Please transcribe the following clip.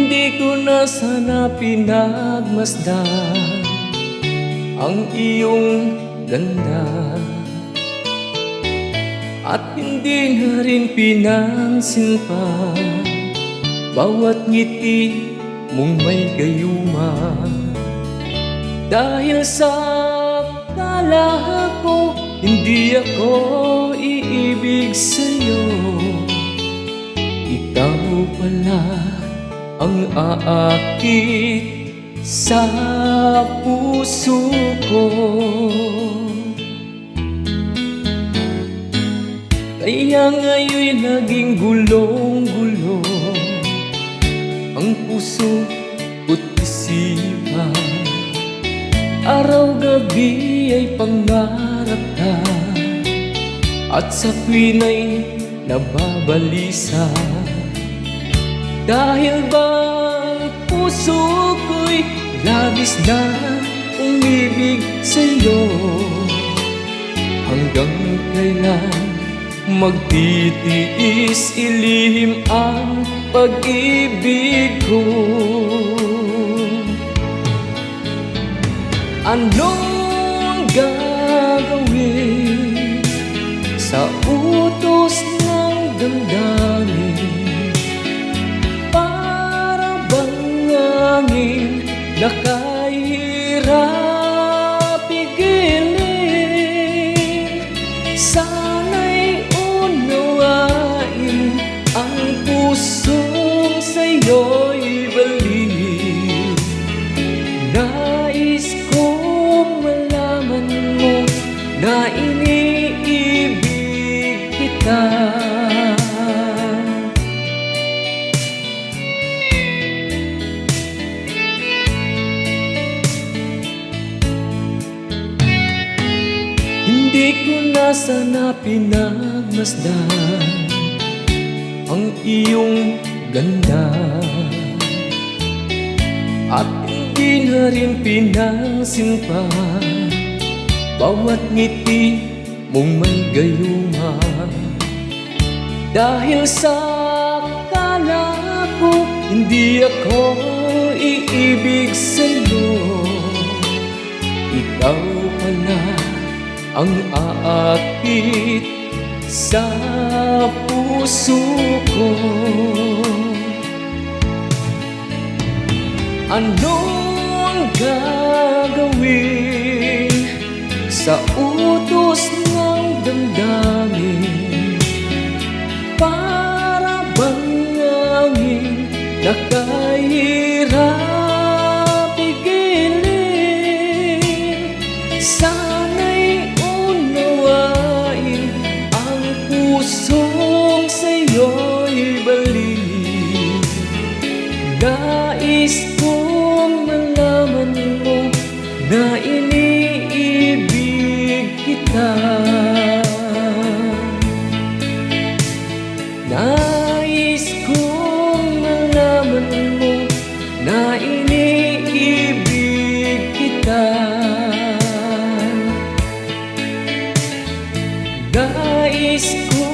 Hindi ko na sana pinagmasdan ang iyong ganda, at hindi na rin pinansin pa bawat ngiti mong may gayuma. Dahil sa akala ko hindi ako iibig sa'yo, ikaw pala ang aakit sa puso ko. Kaya ngayon'y naging gulong-gulo ang puso ko't isipan. Araw-gabi ay pangarap ka, at sa tuwin ay nababalisa. Dahil ba puso ko'y labis na umibig sa'yo, hanggang kailan magtitiis ilihim ang pag-ibig ko? Anong gagawin sa utos ng damdamin? Para bang hangin na kahirap pigilin? Sana'y unawain ang pusong sa'yo'y baliw. Nais kong malaman mo na iniibig kita. Hindi ko na sana pinagmasdan ang iyong ganda, at hindi na rin pinansin pa bawat ngiti mong may gayuma. Dahil sa akala ko hindi ako iibig sa'yo, ikaw pala ang aakit sa puso ko. Anong gagawin sa utos ng damdamin? Para bang hangin na kahirap pigilin? Sana'y unawain ang pusong sa'yo'y baliw. Nais kong malaman mo na iniibig kita. Nais kong malaman mo na iniibig kita. Nais ko